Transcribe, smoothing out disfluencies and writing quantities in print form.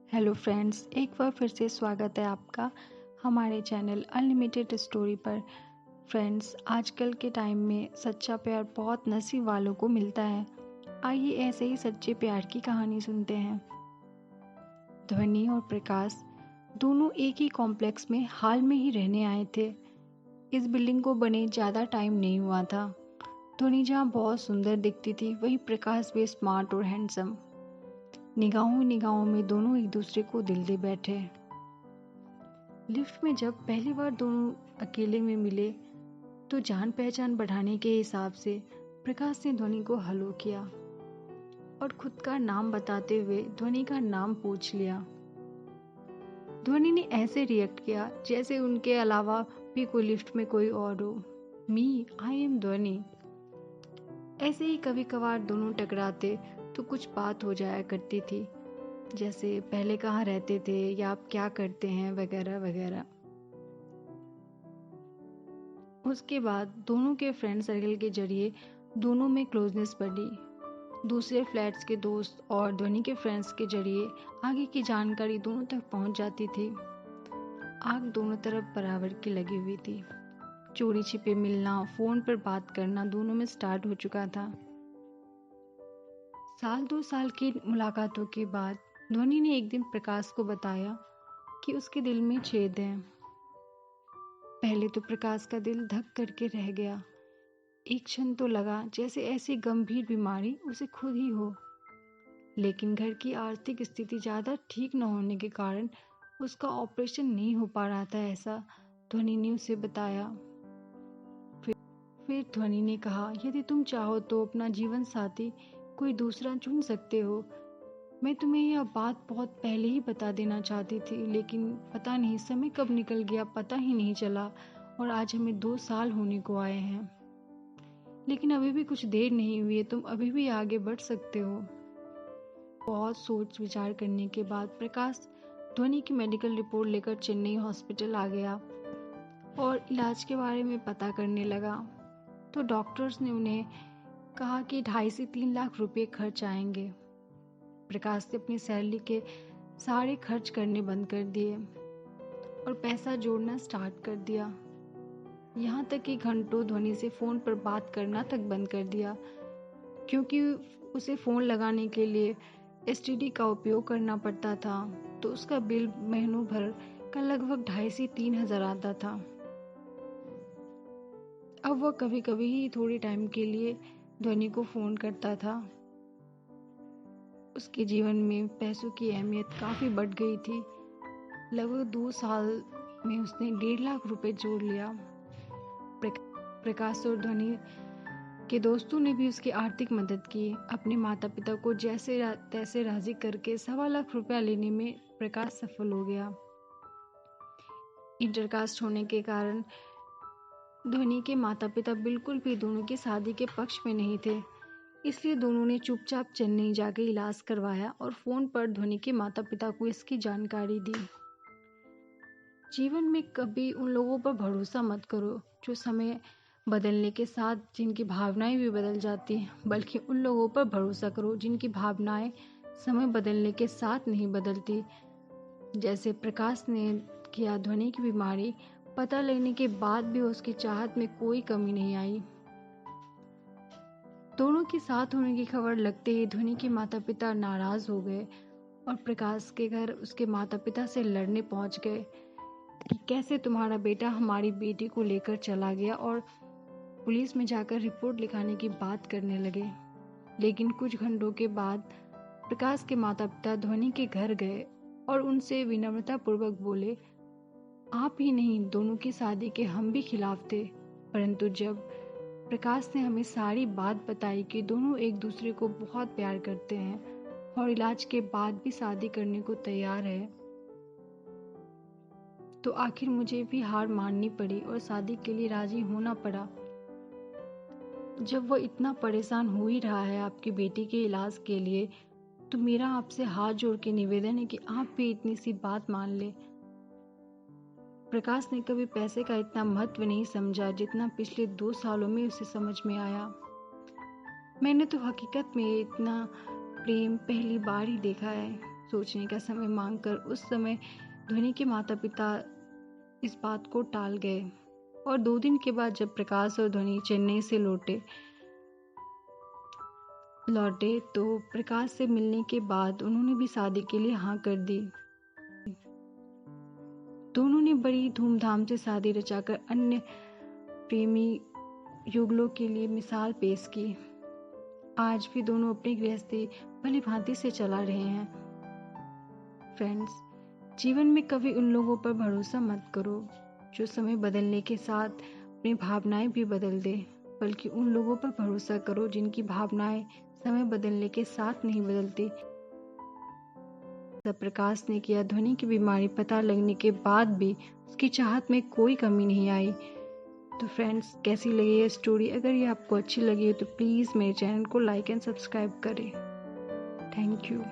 Hello friends, एक बार फिर से स्वागत है आपका हमारे चैनल अनलिमिटेड स्टोरी पर। फ्रेंड्स, आजकल के टाइम में सच्चा प्यार बहुत नसीब वालों को मिलता है। आइए ऐसे ही सच्चे प्यार की कहानी सुनते हैं। ध्वनि और प्रकाश दोनों एक ही कॉम्प्लेक्स में हाल में ही रहने आए थे। इस बिल्डिंग को बने ज़्यादा टाइम नहीं हुआ था। ध्वनि जहाँ बहुत सुंदर दिखती थी, वहीं प्रकाश भी स्मार्ट और हैंडसम। निगाहों निगाहों में दोनों एक दूसरे को दिल दे बैठे। लिफ्ट में जब पहली बार दोनों अकेले में मिले तो जान पहचान बढ़ाने के हिसाब से प्रकाश ने ध्वनि को हेलो किया और खुद का नाम बताते हुए ध्वनि का नाम पूछ लिया। ध्वनि ने ऐसे रिएक्ट किया जैसे उनके अलावा भी कोई लिफ्ट में कोई और हो। मी, आई एम ध्वनि। ऐसे ही कभी कभार दोनों टकराते तो कुछ बात हो जाया करती थी, जैसे पहले कहाँ रहते थे या आप क्या करते हैं वगैरह वगैरह। उसके बाद दोनों के फ्रेंड सर्कल के जरिए दोनों में क्लोजनेस बढ़ी। दूसरे फ्लैट्स के दोस्त और ध्वनि के फ्रेंड्स के जरिए आगे की जानकारी दोनों तक पहुंच जाती थी। आग दोनों तरफ बराबर की लगी हुई थी। चोरी छिपे मिलना, फोन पर बात करना दोनों में स्टार्ट हो चुका था। साल 2 साल की मुलाकातों के बाद ध्वनि ने एक दिन प्रकाश को बताया कि उसके दिल में छेद है। पहले तो प्रकाश का दिल धक करके रह गया। एक क्षण तो लगा जैसे ऐसी गंभीर बीमारी उसे खुद ही हो, लेकिन घर की आर्थिक स्थिति ज़्यादा ठीक न होने के कारण उसका ऑपरेशन नहीं हो पा रहा था, ऐसा ध्वनि ने उसे बताया। फिर ध्वनि ने कहा, यदि तुम चाहो तो अपना जीवन साथी कोई दूसरा चुन सकते हो। मैं तुम्हें यह बात बहुत पहले ही बता देना चाहती थी, लेकिन पता नहीं समय कब निकल गया, पता ही नहीं चला और आज हमें 2 साल होने को आए हैं। लेकिन अभी भी कुछ देर नहीं हुई है, तुम अभी भी आगे बढ़ सकते हो। बहुत सोच विचार करने के बाद प्रकाश ध्वनि की मेडिकल रिपोर्ट लेकर चेन्नई हॉस्पिटल आ गया और इलाज के बारे में पता करने लगा। तो डॉक्टर्स ने उन्हें कहा कि 2.5 से 3 लाख रुपए खर्च आएंगे। प्रकाश ने अपनी सैलरी के सारे खर्च करने बंद कर दिए और पैसा जोड़ना स्टार्ट कर दिया। यहाँ तक कि घंटों ध्वनि से फ़ोन पर बात करना तक बंद कर दिया, क्योंकि उसे फ़ोन लगाने के लिए एसटीडी का उपयोग करना पड़ता था, तो उसका बिल महीनों भर का लगभग 2.5 से 3 हज़ार आता था। अब वह कभी कभी ही थोड़े टाइम के लिए ध्वनि को फ़ोन करता था। उसके जीवन में पैसों की अहमियत काफ़ी बढ़ गई थी। लगभग 2 साल में उसने 1.5 लाख रुपए जोड़ लिया। प्रकाश और ध्वनि के दोस्तों ने भी उसकी आर्थिक मदद की। अपने माता पिता को जैसे तैसे राजी करके 1.25 लाख रुपया लेने में प्रकाश सफल हो गया। इंटरकास्ट होने के कारण ध्वनि के माता पिता बिल्कुल भी दोनों की शादी के पक्ष में नहीं थे, इसलिए दोनों ने चुपचाप चेन्नई जाकर इलाज करवाया और फ़ोन पर ध्वनि के माता पिता को इसकी जानकारी दी। जीवन में कभी उन लोगों पर भरोसा मत करो जो समय बदलने के साथ जिनकी भावनाएं भी बदल जाती हैं, बल्कि उन लोगों पर भरोसा करो जिनकी भावनाएं समय बदलने के साथ नहीं बदलती। जैसे प्रकाश ने किया। ध्वनि की बीमारी पता लगने के बाद भी उसकी चाहत में कोई कमी नहीं आई। दोनों के साथ होने की खबर लगते ही ध्वनि के माता पिता नाराज हो गए और प्रकाश के घर उसके माता पिता से लड़ने पहुंच गए कि कैसे तुम्हारा बेटा हमारी बेटी को लेकर चला गया, और पुलिस में जाकर रिपोर्ट लिखाने की बात करने लगे। लेकिन कुछ घंटों के बाद प्रकाश के माता पिता ध्वनि के घर गए और उनसे विनम्रता पूर्वक बोले, आप ही नहीं, दोनों की शादी के हम भी खिलाफ थे, परंतु जब प्रकाश ने हमें सारी बात बताई कि दोनों एक दूसरे को बहुत प्यार करते हैं और इलाज के बाद भी शादी करने को तैयार है, तो आखिर मुझे भी हार माननी पड़ी और शादी के लिए राजी होना पड़ा। जब वह इतना परेशान हो ही रहा है आपकी बेटी के इलाज के लिए, तो मेरा आपसे हाथ जोड़ के निवेदन है कि आप भी इतनी सी बात मान ले। प्रकाश ने कभी पैसे का इतना महत्व नहीं समझा जितना पिछले 2 सालों में उसे समझ में आया। मैंने तो हकीकत में इतना प्रेम पहली बार ही देखा है। सोचने का समय मांगकर उस समय ध्वनि के माता पिता इस बात को टाल गए। और 2 दिन के बाद जब प्रकाश और ध्वनि चेन्नई से लौटे तो प्रकाश से मिलने के बाद उन्होंने भी शादी के लिए हाँ कर दी। दोनों ने बड़ी धूमधाम से शादी रचाकर अन्य प्रेमी युगलों के लिए मिसाल पेश की। आज भी दोनों अपनी गृहस्थी भली भांति से चला रहे हैं। फ्रेंड्स, जीवन में कभी उन लोगों पर भरोसा मत करो जो समय बदलने के साथ अपनी भावनाएं भी बदल दे, बल्कि उन लोगों पर भरोसा करो जिनकी भावनाएं समय बदलने के साथ नहीं बदलती। प्रकाश ने किया। ध्वनि की बीमारी पता लगने के बाद भी उसकी चाहत में कोई कमी नहीं आई। तो फ्रेंड्स, कैसी लगी ये स्टोरी? अगर ये आपको अच्छी लगी है तो प्लीज़ मेरे चैनल को लाइक एंड सब्सक्राइब करें। Thank you.